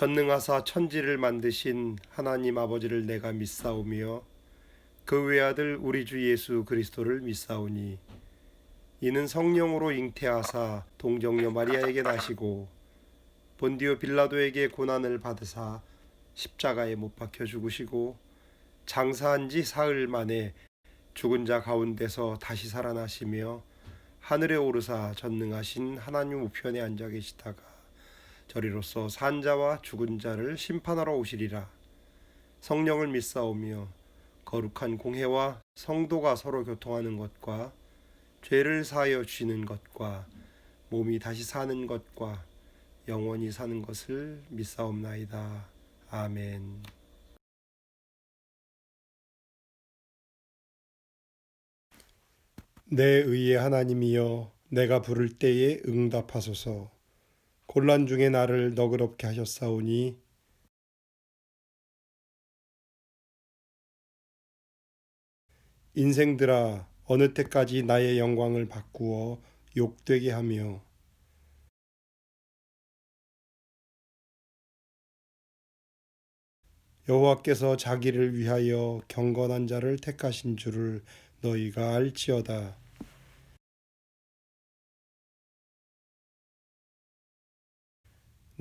전능하사 천지를 만드신 하나님 아버지를 내가 믿사오며 그 외아들 우리 주 예수 그리스도를 믿사오니 이는 성령으로 잉태하사 동정녀 마리아에게 나시고 본디오 빌라도에게 고난을 받으사 십자가에 못 박혀 죽으시고 장사한 지 사흘 만에 죽은 자 가운데서 다시 살아나시며 하늘에 오르사 전능하신 하나님 우편에 앉아 계시다가 저리로서 산 자와 죽은 자를 심판하러 오시리라. 성령을 믿사오며 거룩한 공회와 성도가 서로 교통하는 것과 죄를 사하여 주시는 것과 몸이 다시 사는 것과 영원히 사는 것을 믿사옵나이다. 아멘. 내 의의 하나님이여, 내가 부를 때에 응답하소서. 곤란 중에 나를 너그럽게 하셨사오니 인생들아, 어느 때까지 나의 영광을 바꾸어 욕되게 하며 여호와께서 자기를 위하여 경건한 자를 택하신 줄을 너희가 알지어다.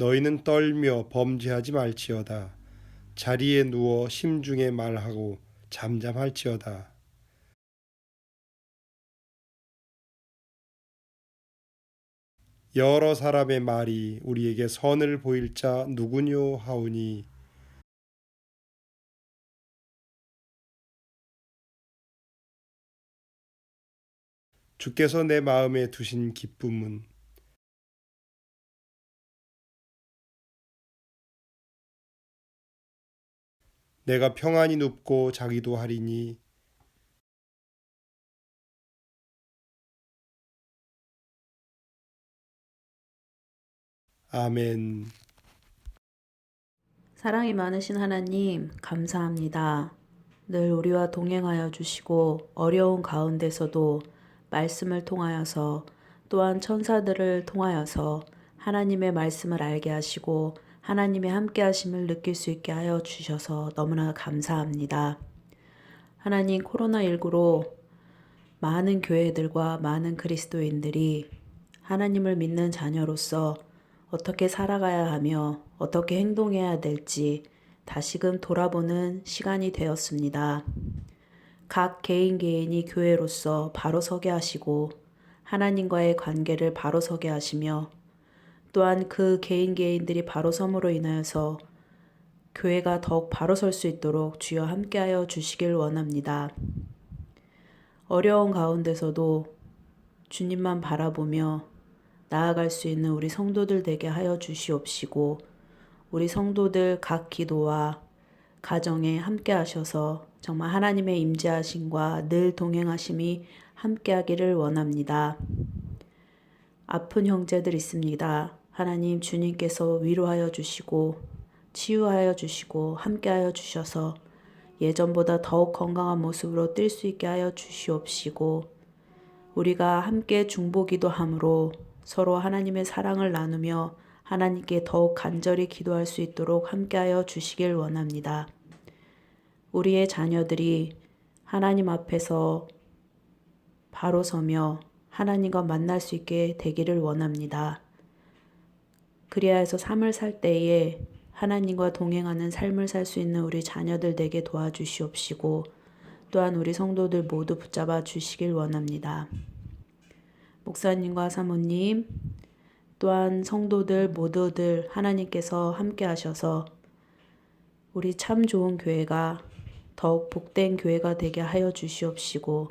너희는 떨며 범죄하지 말지어다. 자리에 누워 심중에 말하고 잠잠할지어다. 여러 사람의 말이 우리에게 선을 보일 자 누구뇨 하오니 주께서 내 마음에 두신 기쁨은 내가 평안히 눕고 자기도 하리니 아멘. 사랑이 많으신 하나님, 감사합니다. 늘 우리와 동행하여 주시고 어려운 가운데서도 말씀을 통하여서 또한 천사들을 통하여서 하나님의 말씀을 알게 하시고 하나님의 함께 하심을 느낄 수 있게 하여 주셔서 너무나 감사합니다. 하나님, 코로나19로 많은 교회들과 많은 그리스도인들이 하나님을 믿는 자녀로서 어떻게 살아가야 하며 어떻게 행동해야 될지 다시금 돌아보는 시간이 되었습니다. 각 개인이 교회로서 바로 서게 하시고 하나님과의 관계를 바로 서게 하시며 또한 그 개인들이 바로 섬으로 인하여서 교회가 더욱 바로 설 수 있도록 주여 함께하여 주시길 원합니다. 어려운 가운데서도 주님만 바라보며 나아갈 수 있는 우리 성도들 되게 하여 주시옵시고 우리 성도들 각 기도와 가정에 함께 하셔서 정말 하나님의 임재하심과 늘 동행하심이 함께 하기를 원합니다. 아픈 형제들 있습니다. 하나님, 주님께서 위로하여 주시고 치유하여 주시고 함께하여 주셔서 예전보다 더욱 건강한 모습으로 뛸 수 있게 하여 주시옵시고 우리가 함께 중보기도 함으로 서로 하나님의 사랑을 나누며 하나님께 더욱 간절히 기도할 수 있도록 함께하여 주시길 원합니다. 우리의 자녀들이 하나님 앞에서 바로 서며 하나님과 만날 수 있게 되기를 원합니다. 그리하여서 삶을 살 때에 하나님과 동행하는 삶을 살 수 있는 우리 자녀들 되게 도와주시옵시고 또한 우리 성도들 모두 붙잡아 주시길 원합니다. 목사님과 사모님 또한 성도들 모두들 하나님께서 함께 하셔서 우리 참 좋은 교회가 더욱 복된 교회가 되게 하여 주시옵시고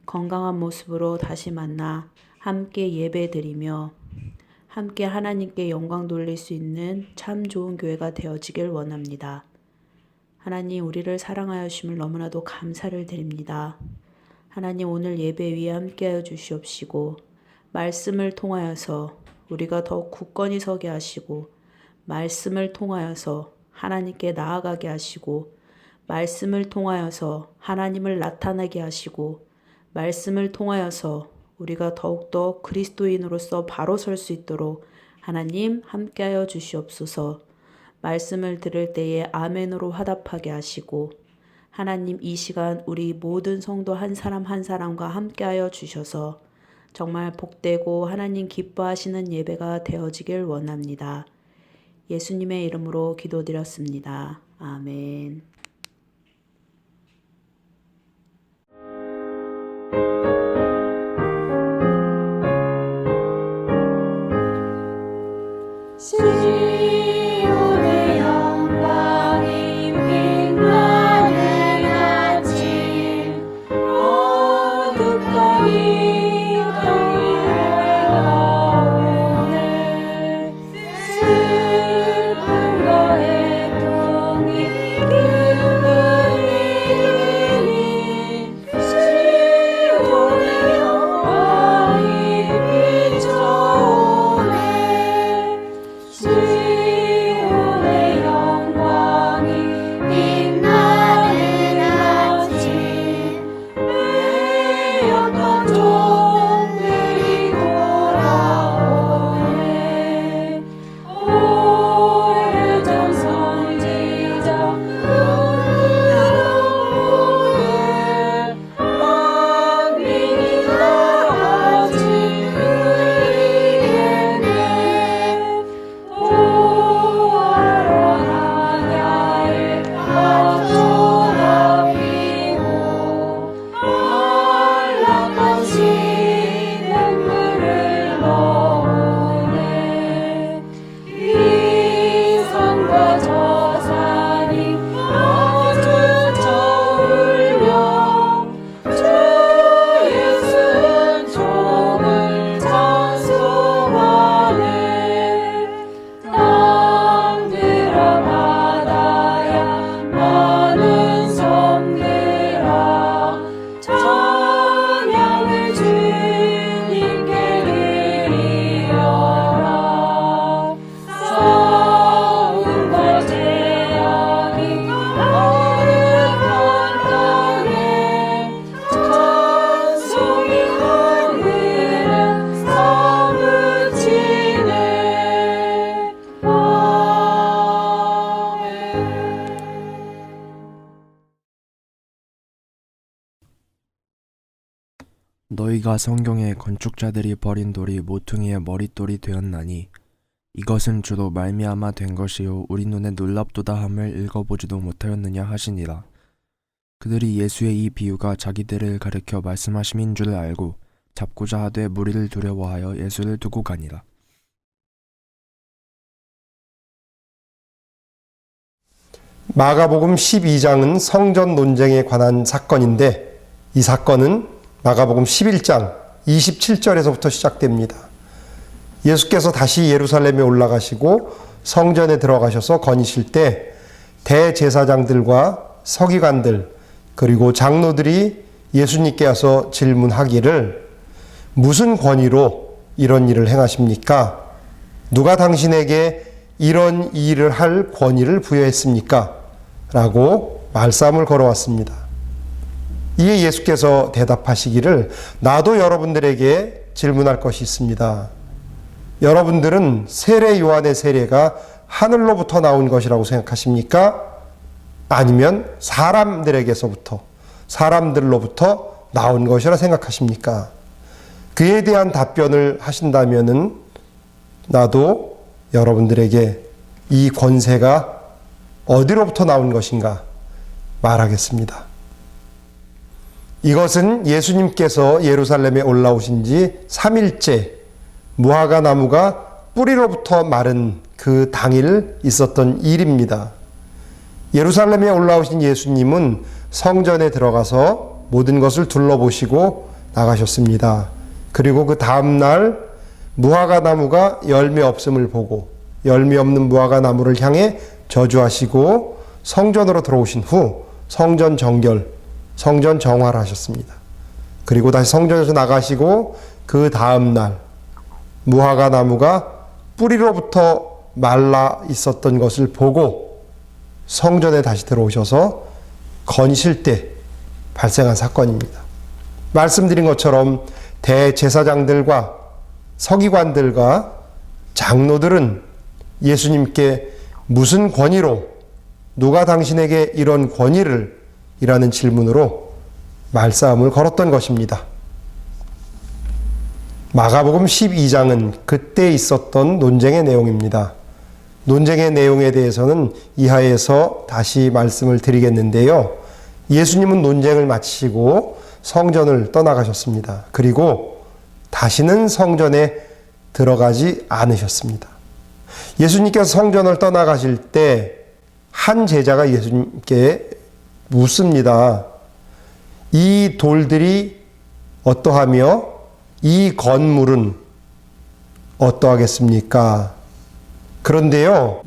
건강한 모습으로 다시 만나 함께 예배드리며 함께 하나님께 영광 돌릴 수 있는 참 좋은 교회가 되어지길 원합니다. 하나님, 우리를 사랑하여 주심을 너무나도 감사를 드립니다. 하나님, 오늘 예배 위에 함께하여 주시옵시고 말씀을 통하여서 우리가 더욱 굳건히 서게 하시고 말씀을 통하여서 하나님께 나아가게 하시고 말씀을 통하여서 하나님을 나타나게 하시고 말씀을 통하여서 우리가 더욱더 그리스도인으로서 바로 설 수 있도록 하나님 함께하여 주시옵소서. 말씀을 들을 때에 아멘으로 화답하게 하시고 하나님 이 시간 우리 모든 성도 한 사람 한 사람과 함께하여 주셔서 정말 복되고 하나님 기뻐하시는 예배가 되어지길 원합니다. 예수님의 이름으로 기도드렸습니다. 아멘. 시온의 영광이 빛나는 아침 어둡더니 나오네 슬픔과 애통이 기쁘리니 시온의 영광이 비춰오네 시온의 영광이 빛나는 아침 외였던 종들이 돌아오네 오래전 선지자 눈으로 왕민이 나아진 그에게 보아라 하냐에 앞서다 피고 안락한 시냇물을 넣으네 이 산과 저 산이 마주쳐 울려 주 예수 은총을 찬송하네 땅들아 바다야 많은 섬들아 찬양을 주님께 드리려라 싸움과 재앙이 가득한 땅에 찬송이 하늘에 사무치네 아멘. 너희가 성경에 건축자들이 버린 돌이 모퉁이의 머릿돌이 되었나니 이것은 주로 말미암아 된 것이요 우리 눈에 놀랍도다 함을 읽어보지도 못하였느냐 하시니라. 그들이 예수의 이 비유가 자기들을 가리켜 말씀하심인 줄 알고 잡고자 하되 무리를 두려워하여 예수를 두고 가니라. 마가복음 12장은 성전 논쟁에 관한 사건인데 이 사건은 마가복음 11장 27절에서부터 시작됩니다. 예수께서 다시 예루살렘에 올라가시고 성전에 들어가셔서 거니실 때 대제사장들과 서기관들 그리고 장로들이 예수님께 와서 질문하기를 무슨 권위로 이런 일을 행하십니까? 누가 당신에게 이런 일을 할 권위를 부여했습니까? 라고 말싸움을 걸어왔습니다. 이에 예수께서 대답하시기를 나도 여러분들에게 질문할 것이 있습니다. 여러분들은 세례 요한의 세례가 하늘로부터 나온 것이라고 생각하십니까? 아니면 사람들로부터 나온 것이라 생각하십니까? 그에 대한 답변을 하신다면은 나도 여러분들에게 이 권세가 어디로부터 나온 것인가 말하겠습니다. 이것은 예수님께서 예루살렘에 올라오신 지 3일째 무화과 나무가 뿌리로부터 마른 그 당일 있었던 일입니다. 예루살렘에 올라오신 예수님은 성전에 들어가서 모든 것을 둘러보시고 나가셨습니다. 그리고 그 다음날 무화과 나무가 열매 없음을 보고 열매 없는 무화과 나무를 향해 저주하시고 성전으로 들어오신 후 성전 정결, 성전 정화를 하셨습니다. 그리고 다시 성전에서 나가시고 그 다음날 무화과 나무가 뿌리로부터 말라 있었던 것을 보고 성전에 다시 들어오셔서 거니실 때 발생한 사건입니다. 말씀드린 것처럼 대제사장들과 서기관들과 장로들은 예수님께 무슨 권위로, 누가 당신에게 이런 권위를? 이라는 질문으로 말싸움을 걸었던 것입니다. 마가복음 12장은 그때 있었던 논쟁의 내용입니다. 논쟁의 내용에 대해서는 이하에서 다시 말씀을 드리겠는데요. 예수님은 논쟁을 마치시고 성전을 떠나가셨습니다. 그리고 다시는 성전에 들어가지 않으셨습니다. 예수님께서 성전을 떠나가실 때 한 제자가 예수님께 묻습니다. 이 돌들이 어떠하며 이 건물은 어떠하겠습니까? 그런데요,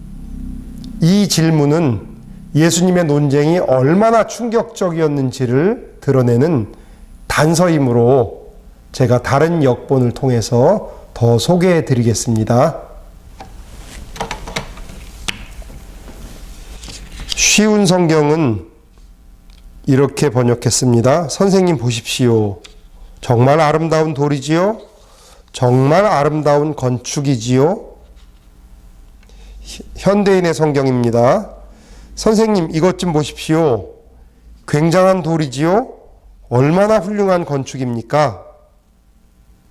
이 질문은 예수님의 논쟁이 얼마나 충격적이었는지를 드러내는 단서이므로 제가 다른 역본을 통해서 더 소개해 드리겠습니다. 쉬운 성경은 이렇게 번역했습니다. 선생님 보십시오. 정말 아름다운 돌이지요? 정말 아름다운 건축이지요? 현대인의 성경입니다. 선생님 이것 좀 보십시오. 굉장한 돌이지요? 얼마나 훌륭한 건축입니까?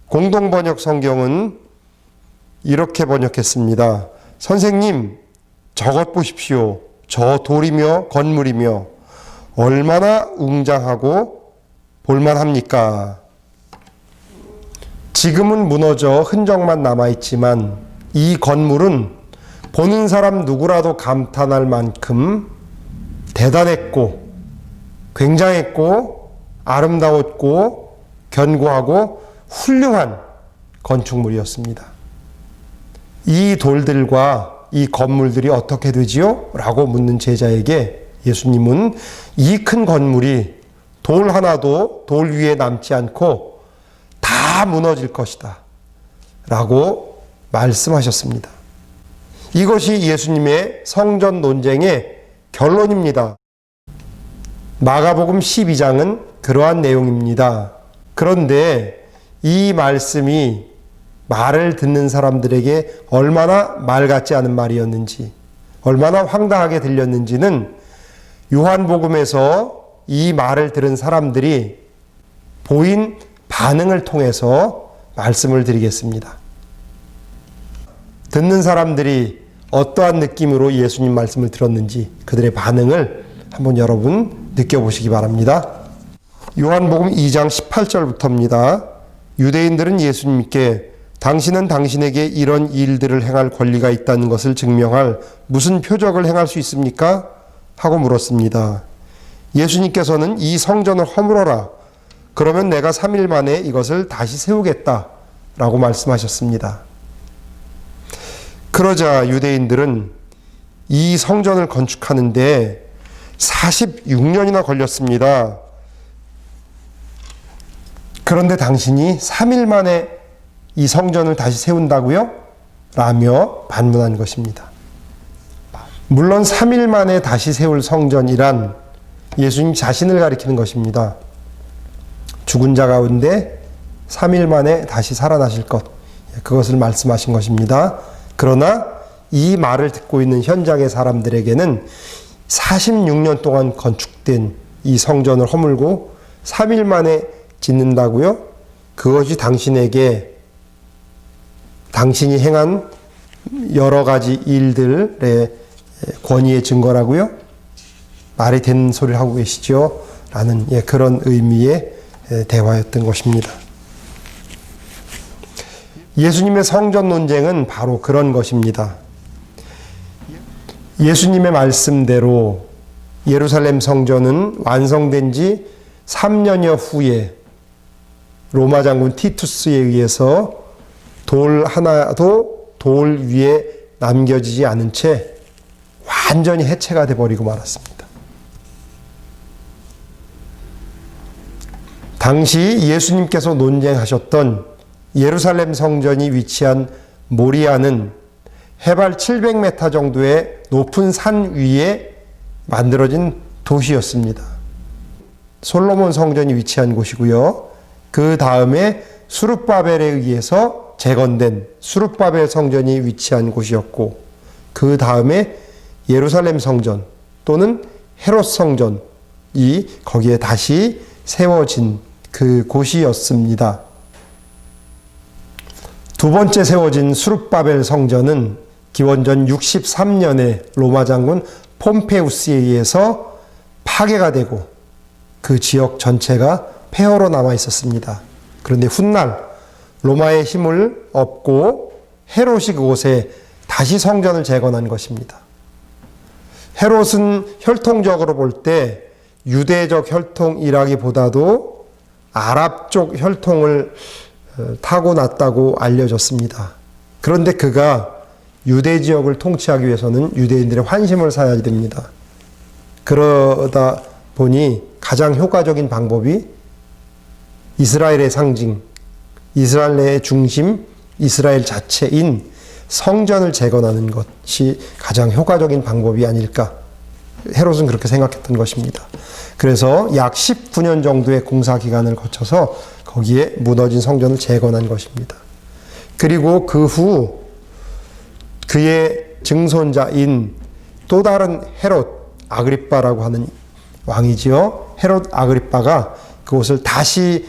공동번역 성경은 이렇게 번역했습니다. 선생님 저것 보십시오. 저 돌이며 건물이며 얼마나 웅장하고 볼만합니까? 지금은 무너져 흔적만 남아있지만 이 건물은 보는 사람 누구라도 감탄할 만큼 대단했고 굉장했고 아름다웠고 견고하고 훌륭한 건축물이었습니다. 이 돌들과 이 건물들이 어떻게 되지요? 라고 묻는 제자에게 예수님은 이 큰 건물이 돌 하나도 돌 위에 남지 않고 다 무너질 것이다 라고 말씀하셨습니다. 이것이 예수님의 성전 논쟁의 결론입니다. 마가복음 12장은 그러한 내용입니다. 그런데 이 말씀이 말을 듣는 사람들에게 얼마나 말 같지 않은 말이었는지, 얼마나 황당하게 들렸는지는 요한복음에서 이 말을 들은 사람들이 보인 반응을 통해서 말씀을 드리겠습니다. 듣는 사람들이 어떠한 느낌으로 예수님 말씀을 들었는지 그들의 반응을 한번 여러분 느껴보시기 바랍니다. 요한복음 2장 18절부터입니다. 유대인들은 예수님께 당신은 당신에게 이런 일들을 행할 권리가 있다는 것을 증명할 무슨 표적을 행할 수 있습니까? 하고 물었습니다. 예수님께서는 이 성전을 허물어라. 그러면 내가 3일 만에 이것을 다시 세우겠다. 라고 말씀하셨습니다. 그러자 유대인들은 이 성전을 건축하는데 46년이나 걸렸습니다. 그런데 당신이 3일 만에 이 성전을 다시 세운다고요? 라며 반문한 것입니다. 물론 3일 만에 다시 세울 성전이란 예수님 자신을 가리키는 것입니다. 죽은 자 가운데 3일 만에 다시 살아나실 것, 그것을 말씀하신 것입니다. 그러나 이 말을 듣고 있는 현장의 사람들에게는 46년 동안 건축된 이 성전을 허물고 3일 만에 짓는다고요? 그것이 당신에게 당신이 행한 여러 가지 일들의 권위의 증거라고요? 말이 되는 소리를 하고 계시죠? 라는 그런 의미의 대화였던 것입니다. 예수님의 성전 논쟁은 바로 그런 것입니다. 예수님의 말씀대로 예루살렘 성전은 완성된 지 3년여 후에 로마 장군 티투스에 의해서 돌 하나도 돌 위에 남겨지지 않은 채 완전히 해체가 돼버리고 말았습니다. 당시 예수님께서 논쟁하셨던 예루살렘 성전이 위치한 모리아는 해발 700m 정도의 높은 산 위에 만들어진 도시였습니다. 솔로몬 성전이 위치한 곳이고요. 그 다음에 수룹바벨에 의해서 재건된 수룹바벨 성전이 위치한 곳이었고, 그 다음에 예루살렘 성전 또는 헤롯 성전이 거기에 다시 세워진 그 곳이었습니다. 두 번째 세워진 수룹바벨 성전은 기원전 63년에 로마 장군 폼페우스에 의해서 파괴가 되고 그 지역 전체가 폐허로 남아 있었습니다. 그런데 훗날 로마의 힘을 얻고 헤롯이 그곳에 다시 성전을 재건한 것입니다. 헤롯은 혈통적으로 볼 때 유대적 혈통이라기보다도 아랍 쪽 혈통을 타고났다고 알려졌습니다. 그런데 그가 유대 지역을 통치하기 위해서는 유대인들의 환심을 사야 됩니다. 그러다 보니 가장 효과적인 방법이 이스라엘의 상징, 이스라엘의 중심, 이스라엘 자체인 성전을 재건하는 것이 가장 효과적인 방법이 아닐까. 헤롯은 그렇게 생각했던 것입니다. 그래서 약 19년 정도의 공사 기간을 거쳐서 거기에 무너진 성전을 재건한 것입니다. 그리고 그 후 그의 증손자인 또 다른 헤롯 아그리빠라고 하는 왕이지요. 헤롯 아그리빠가 그곳을 다시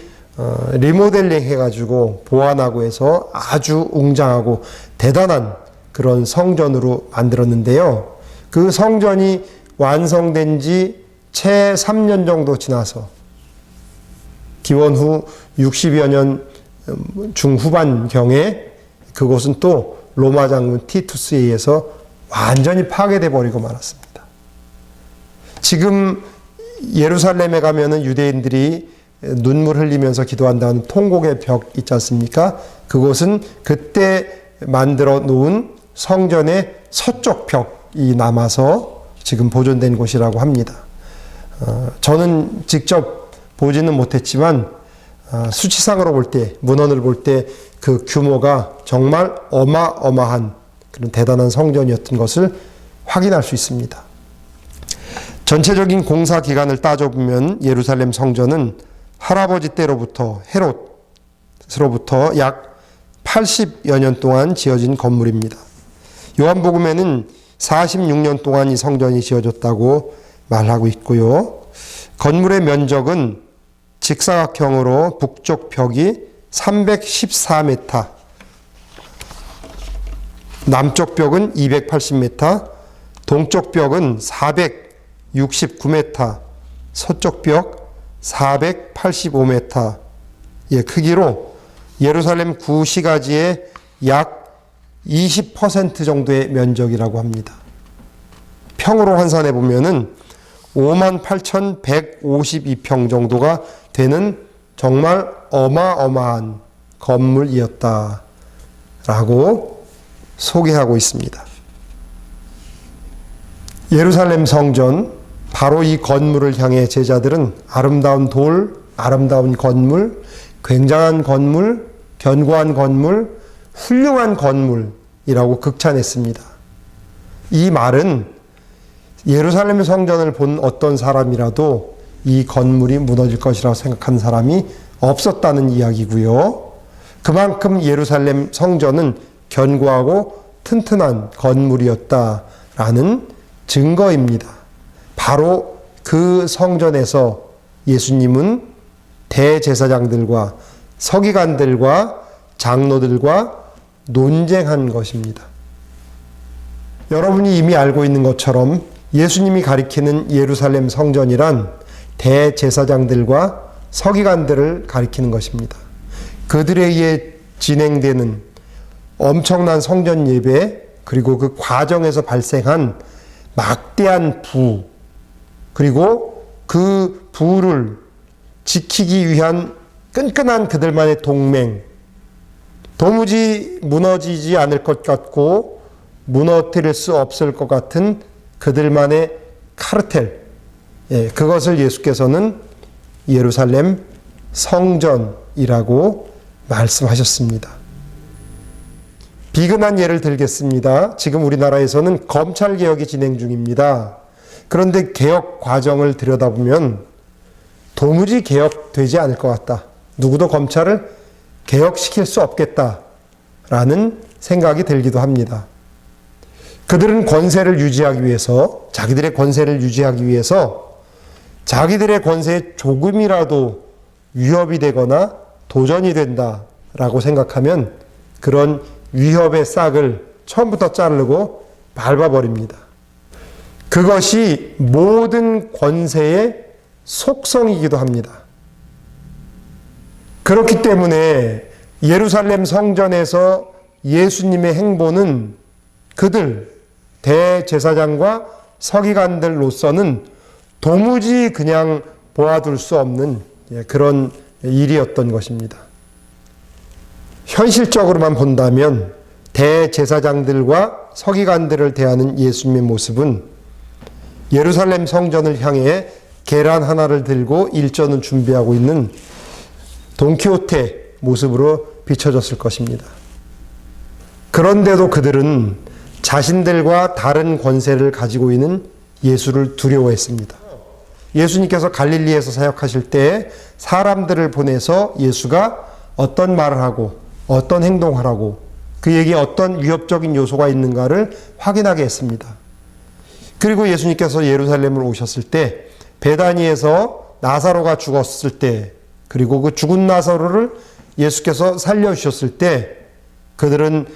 리모델링 해가지고 보완하고 해서 아주 웅장하고 대단한 그런 성전으로 만들었는데요. 그 성전이 완성된 지 채 3년 정도 지나서 기원 후 60여 년 중후반경에 그곳은 또 로마 장군 티투스에 의해서 완전히 파괴돼 버리고 말았습니다. 지금 예루살렘에 가면은 유대인들이 눈물 흘리면서 기도한다는 통곡의 벽 있지 않습니까? 그곳은 그때 만들어 놓은 성전의 서쪽 벽이 남아서 지금 보존된 곳이라고 합니다. 저는 직접 보지는 못했지만 수치상으로 볼 때, 문헌을 볼 때 그 규모가 정말 어마어마한 그런 대단한 성전이었던 것을 확인할 수 있습니다. 전체적인 공사 기간을 따져보면 예루살렘 성전은 할아버지 때로부터 헤롯으로부터 약 80여 년 동안 지어진 건물입니다. 요한복음에는 46년 동안 이 성전이 지어졌다고 말하고 있고요. 건물의 면적은 직사각형으로 북쪽 벽이 314m, 남쪽 벽은 280m, 동쪽 벽은 469m, 서쪽 벽 485m의 크기로 예루살렘 구시가지의 약 20% 정도의 면적이라고 합니다. 평으로 환산해 보면은 58,152평 정도가 되는 정말 어마어마한 건물이었다라고 소개하고 있습니다. 예루살렘 성전, 바로 이 건물을 향해 제자들은 아름다운 돌, 아름다운 건물, 굉장한 건물, 견고한 건물, 훌륭한 건물이라고 극찬했습니다. 이 말은 예루살렘 성전을 본 어떤 사람이라도 이 건물이 무너질 것이라고 생각한 사람이 없었다는 이야기고요. 그만큼 예루살렘 성전은 견고하고 튼튼한 건물이었다라는 증거입니다. 바로 그 성전에서 예수님은 대제사장들과 서기관들과 장로들과 논쟁한 것입니다. 여러분이 이미 알고 있는 것처럼 예수님이 가리키는 예루살렘 성전이란 대제사장들과 서기관들을 가리키는 것입니다. 그들에 의해 진행되는 엄청난 성전 예배, 그리고 그 과정에서 발생한 막대한 부, 그리고 그 부를 지키기 위한 끈끈한 그들만의 동맹, 도무지 무너지지 않을 것 같고 무너뜨릴 수 없을 것 같은 그들만의 카르텔, 그것을 예수께서는 예루살렘 성전이라고 말씀하셨습니다. 비근한 예를 들겠습니다. 지금 우리나라에서는 검찰개혁이 진행 중입니다. 그런데 개혁 과정을 들여다보면 도무지 개혁되지 않을 것 같다. 누구도 검찰을 개혁시킬 수 없겠다라는 생각이 들기도 합니다. 그들은 권세를 유지하기 위해서, 자기들의 권세를 유지하기 위해서 자기들의 권세에 조금이라도 위협이 되거나 도전이 된다라고 생각하면 그런 위협의 싹을 처음부터 자르고 밟아버립니다. 그것이 모든 권세의 속성이기도 합니다. 그렇기 때문에 예루살렘 성전에서 예수님의 행보는 그들 대제사장과 서기관들로서는 도무지 그냥 보아둘 수 없는 그런 일이었던 것입니다. 현실적으로만 본다면 대제사장들과 서기관들을 대하는 예수님의 모습은 예루살렘 성전을 향해 계란 하나를 들고 일전을 준비하고 있는 돈키호테 모습으로 비춰졌을 것입니다. 그런데도 그들은 자신들과 다른 권세를 가지고 있는 예수를 두려워했습니다. 예수님께서 갈릴리에서 사역하실 때 사람들을 보내서 예수가 어떤 말을 하고 어떤 행동을 하고 그에게 어떤 위협적인 요소가 있는가를 확인하게 했습니다. 그리고 예수님께서 예루살렘을 오셨을 때 베다니에서 나사로가 죽었을 때 그리고 그 죽은 나사로를 예수께서 살려주셨을 때 그들은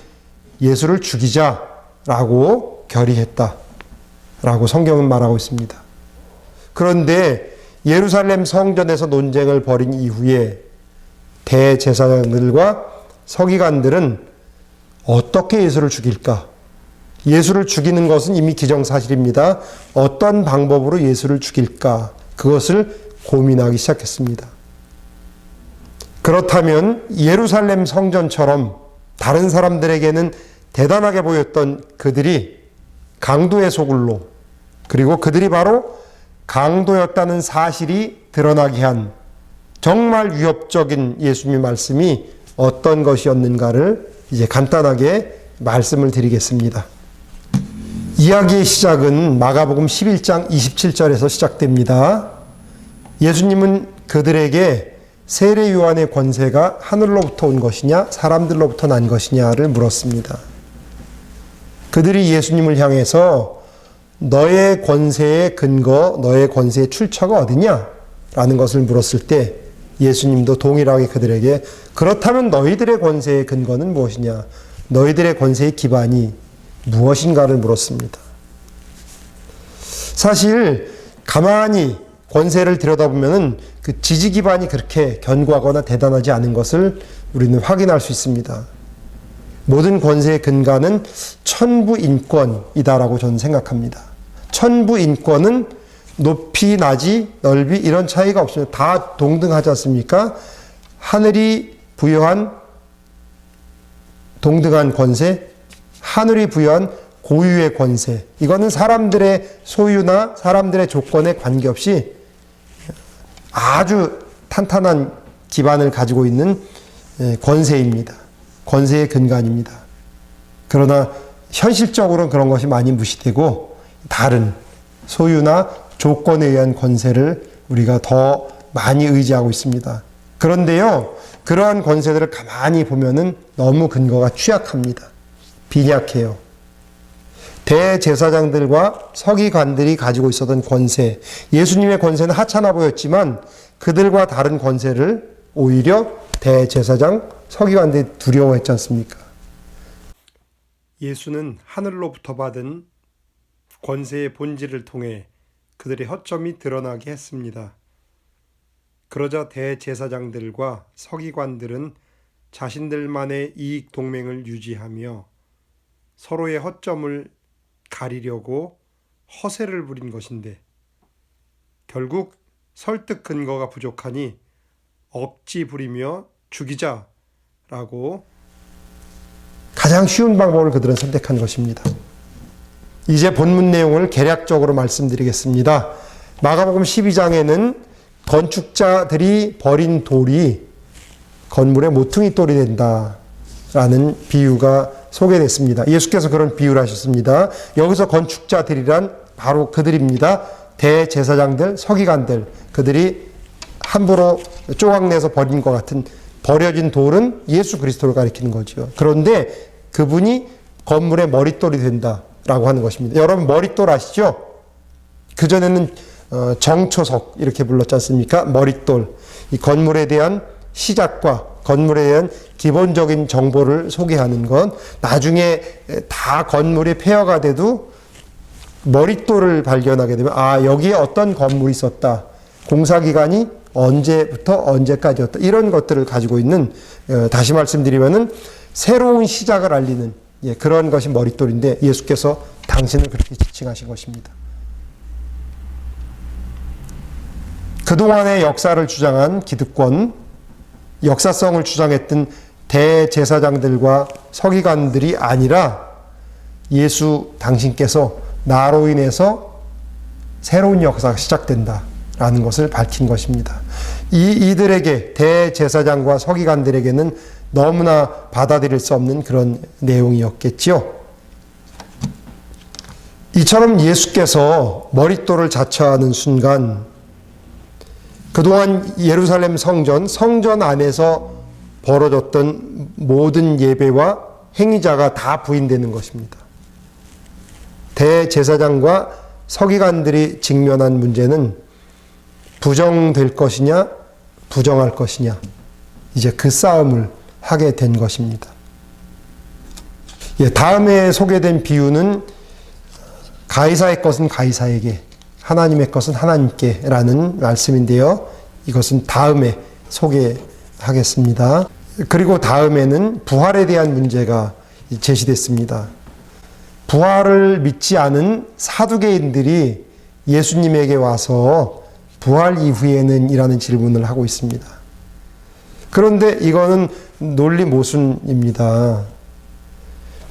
예수를 죽이자라고 결의했다라고 성경은 말하고 있습니다. 그런데 예루살렘 성전에서 논쟁을 벌인 이후에 대제사장들과 서기관들은 어떻게 예수를 죽일까? 예수를 죽이는 것은 이미 기정사실입니다. 어떤 방법으로 예수를 죽일까? 그것을 고민하기 시작했습니다. 그렇다면 예루살렘 성전처럼 다른 사람들에게는 대단하게 보였던 그들이 강도의 소굴로, 그리고 그들이 바로 강도였다는 사실이 드러나게 한 정말 위협적인 예수님의 말씀이 어떤 것이었는가를 이제 간단하게 말씀을 드리겠습니다. 이야기의 시작은 마가복음 11장 27절에서 시작됩니다. 예수님은 그들에게 세례 요한의 권세가 하늘로부터 온 것이냐 사람들로부터 난 것이냐를 물었습니다. 그들이 예수님을 향해서 너의 권세의 근거, 너의 권세의 출처가 어디냐? 라는 것을 물었을 때 예수님도 동일하게 그들에게 그렇다면 너희들의 권세의 근거는 무엇이냐? 너희들의 권세의 기반이 무엇인가를 물었습니다. 사실 가만히 권세를 들여다보면 그 지지 기반이 그렇게 견고하거나 대단하지 않은 것을 우리는 확인할 수 있습니다. 모든 권세의 근간은 천부인권이다라고 저는 생각합니다. 천부인권은 높이, 낮이, 넓이 이런 차이가 없습니다. 다 동등하지 않습니까? 하늘이 부여한 동등한 권세, 하늘이 부여한 고유의 권세. 이거는 사람들의 소유나 사람들의 조건에 관계없이 아주 탄탄한 기반을 가지고 있는 권세입니다. 권세의 근간입니다. 그러나 현실적으로는 그런 것이 많이 무시되고 다른 소유나 조건에 의한 권세를 우리가 더 많이 의지하고 있습니다. 그런데요, 그러한 권세들을 가만히 보면은 너무 근거가 취약합니다. 빈약해요. 대제사장들과 서기관들이 가지고 있었던 권세, 예수님의 권세는 하찮아 보였지만 그들과 다른 권세를 오히려 대제사장, 서기관들이 두려워했지 않습니까? 예수는 하늘로부터 받은 권세의 본질을 통해 그들의 허점이 드러나게 했습니다. 그러자 대제사장들과 서기관들은 자신들만의 이익 동맹을 유지하며 서로의 허점을 가리려고 허세를 부린 것인데 결국 설득 근거가 부족하니 억지 부리며 죽이자라고 가장 쉬운 방법을 그들은 선택한 것입니다. 이제 본문 내용을 개략적으로 말씀드리겠습니다. 마가복음 12장에는 건축자들이 버린 돌이 건물의 모퉁이 돌이 된다라는 비유가 소개됐습니다. 예수께서 그런 비유를 하셨습니다. 여기서 건축자들이란 바로 그들입니다. 대제사장들, 서기관들, 그들이 함부로 조각내서 버린 것 같은 버려진 돌은 예수 그리스도를 가리키는 거죠. 그런데 그분이 건물의 머릿돌이 된다 라고 하는 것입니다. 여러분 머릿돌 아시죠? 그전에는 정초석 이렇게 불렀지 않습니까? 머릿돌. 이 건물에 대한 시작과 건물에 대한 기본적인 정보를 소개하는 건 나중에 다 건물이 폐허가 돼도 머릿돌을 발견하게 되면 여기에 어떤 건물이 있었다. 공사기간이 언제부터 언제까지였다. 이런 것들을 가지고 있는 다시 말씀드리면은 새로운 시작을 알리는 그런 것이 머릿돌인데 예수께서 당신을 그렇게 지칭하신 것입니다. 그동안의 역사를 주장한 기득권, 역사성을 주장했던 대제사장들과 서기관들이 아니라 예수 당신께서 나로 인해서 새로운 역사가 시작된다라는 것을 밝힌 것입니다. 이들에게 대제사장과 서기관들에게는 너무나 받아들일 수 없는 그런 내용이었겠지요. 이처럼 예수께서 머릿돌을 자처하는 순간 그동안 예루살렘 성전 안에서 벌어졌던 모든 예배와 행위자가 다 부인되는 것입니다. 대제사장과 서기관들이 직면한 문제는 부정될 것이냐 부정할 것이냐 이제 그 싸움을 하게 된 것입니다. 다음에 소개된 비유는 가이사의 것은 가이사에게 하나님의 것은 하나님께 라는 말씀인데요. 이것은 다음에 소개하겠습니다. 그리고 다음에는 부활에 대한 문제가 제시됐습니다. 부활을 믿지 않은 사두개인들이 예수님에게 와서 부활 이후에는 이라는 질문을 하고 있습니다. 그런데 이거는 논리 모순입니다.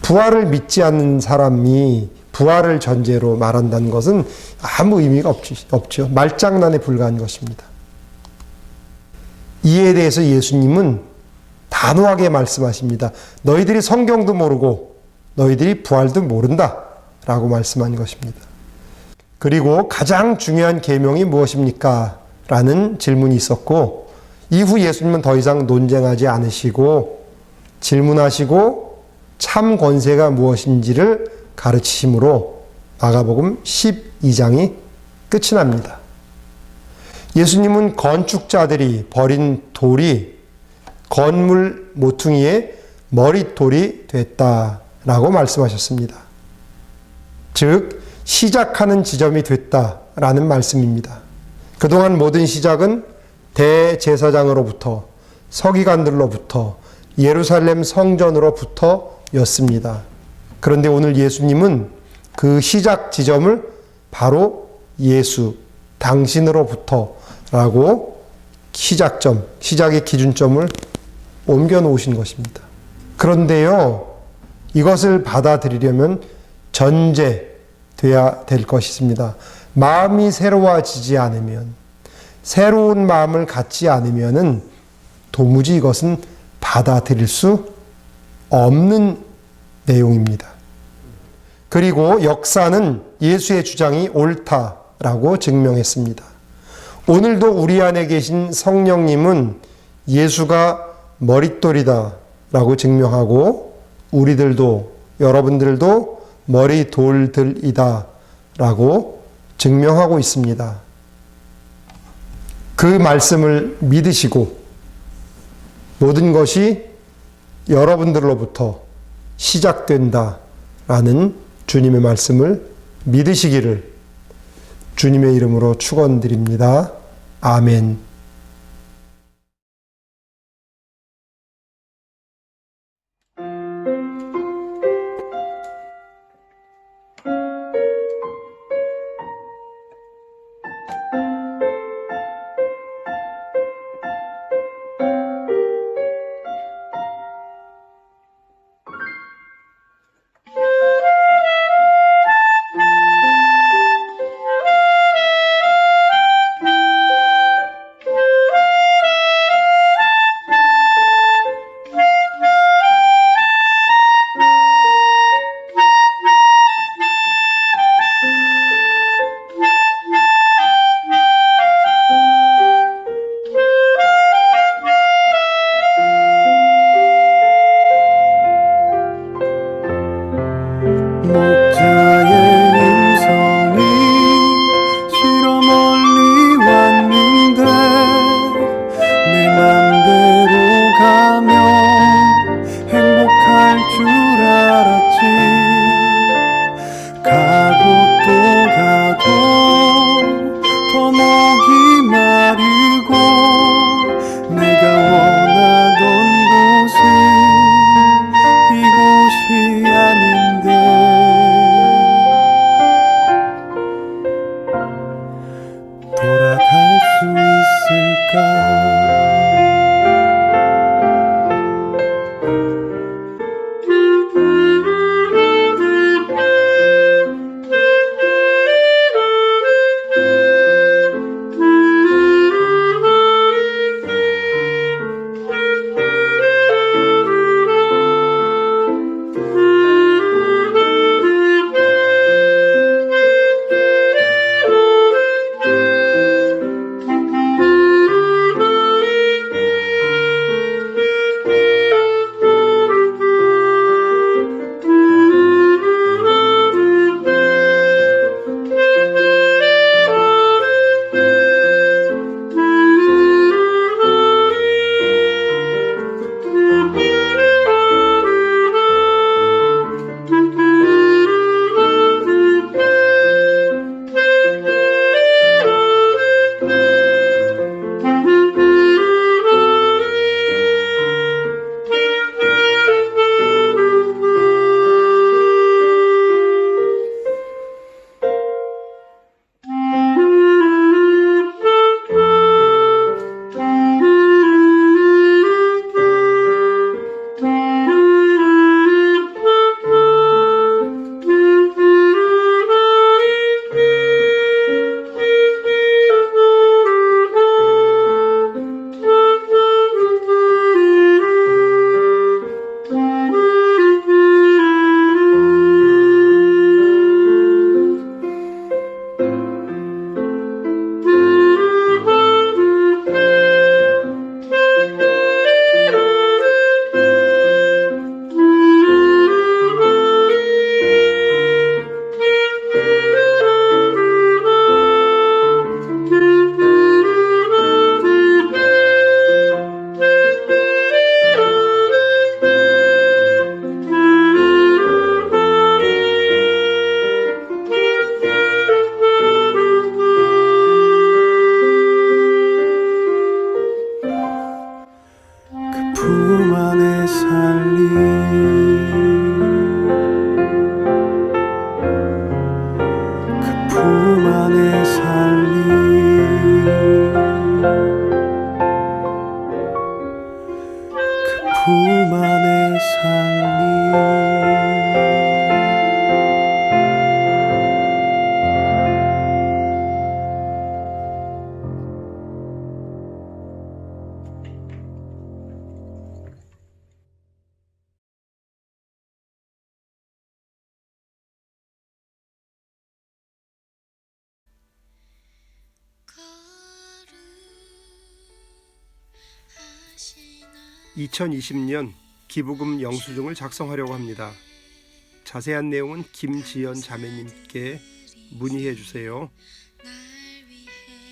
부활을 믿지 않는 사람이 부활을 전제로 말한다는 것은 아무 의미가 없죠. 말장난에 불과한 것입니다. 이에 대해서 예수님은 단호하게 말씀하십니다. 너희들이 성경도 모르고 너희들이 부활도 모른다 라고 말씀한 것입니다. 그리고 가장 중요한 계명이 무엇입니까? 라는 질문이 있었고 이후 예수님은 더 이상 논쟁하지 않으시고 질문하시고 참 권세가 무엇인지를 가르치심으로 마가복음 12장이 끝이 납니다. 예수님은 건축자들이 버린 돌이 건물 모퉁이의 머릿돌이 됐다라고 말씀하셨습니다. 즉 시작하는 지점이 됐다라는 말씀입니다. 그동안 모든 시작은 대제사장으로부터 서기관들로부터 예루살렘 성전으로부터였습니다. 그런데 오늘 예수님은 그 시작 지점을 바로 예수 당신으로부터라고 시작점, 시작의 기준점을 옮겨 놓으신 것입니다. 그런데요, 이것을 받아들이려면 전제돼야 될 것이 있습니다. 마음이 새로워지지 않으면, 새로운 마음을 갖지 않으면은 도무지 이것은 받아들일 수 없는 내용입니다. 그리고 역사는 예수의 주장이 옳다라고 증명했습니다. 오늘도 우리 안에 계신 성령님은 예수가 머릿돌이다라고 증명하고 우리들도 여러분들도 머리돌들이다라고 증명하고 있습니다. 그 말씀을 믿으시고 모든 것이 여러분들로부터 시작된다라는 주님의 말씀을 믿으시기를 주님의 이름으로 축원드립니다. 아멘. 품 안에 살리 그 품 안에 살리 그 품 안에 살리 (2020년) 기부금 영수증을 작성하려고 합니다. 자세한 내용은 김지연 자매님께 문의해 주세요.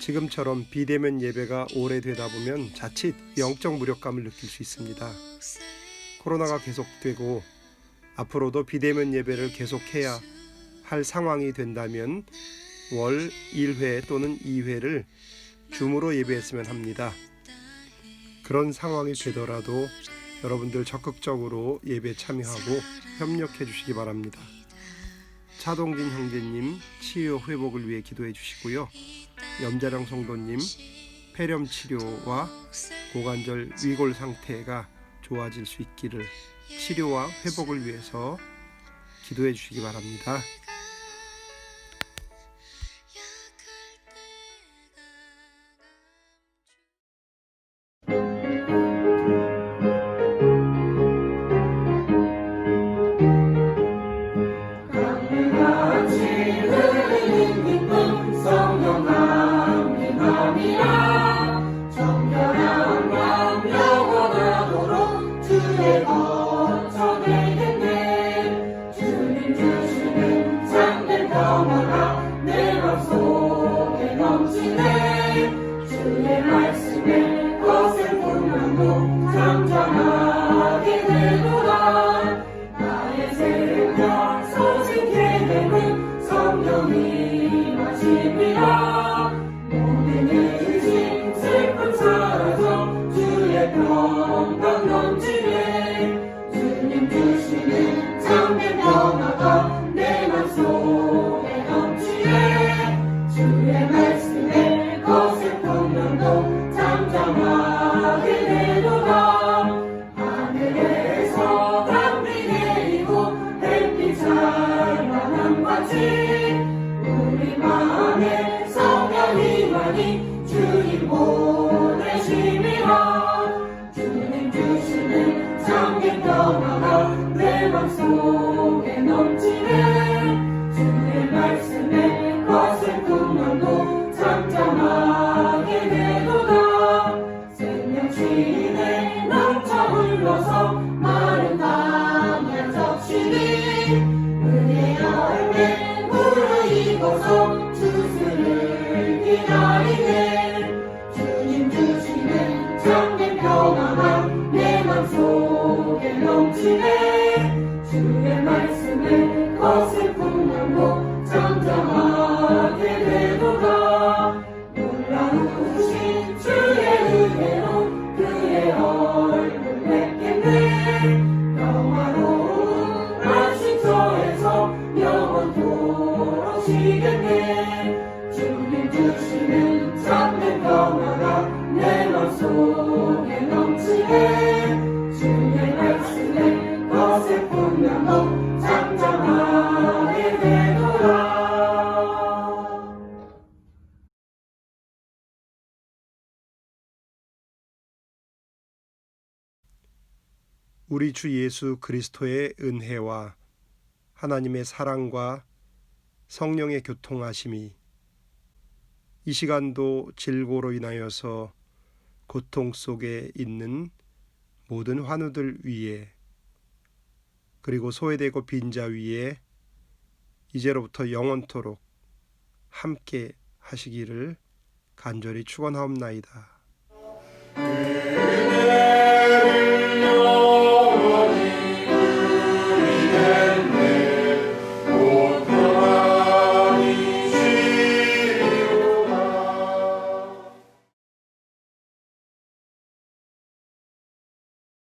지금처럼 비대면 예배가 오래되다 보면 자칫 영적 무력감을 느낄 수 있습니다. 코로나가 계속되고 앞으로도 비대면 예배를 계속해야 할 상황이 된다면 월 1회 또는 2회를 줌으로 예배했으면 합니다. 그런 상황이 되더라도 여러분들 적극적으로 예배 참여하고 협력해 주시기 바랍니다. 차동진 형제님 치유 회복을 위해 기도해 주시고요. 염자령 성도님 폐렴 치료와 고관절 위골 상태가 좋아질 수 있기를 치료와 회복을 위해서 기도해 주시기 바랍니다. 주의 말씀에 거센 풍랑도 잠잠하 넘치네 주의 말씀에 거센 풍랑도 잠잠하게 되도다 놀라우신 주의 은혜로 그의 얼굴 뵙겠네 평화로운 안식처에서 영원토록 쉬겠네 주님 주시는 참된 평화가 내 맘속에 넘치네 주의 말씀에 거센 풍랑도 잠잠하게 되도다 우리 주 예수 그리스도의 은혜와 하나님의 사랑과 성령의 교통하심이 이 시간도 질고로 인하여서 고통 속에 있는 모든 환우들 위에 그리고 소외되고 빈자 위에 이제로부터 영원토록 함께 하시기를 간절히 축원하옵나이다.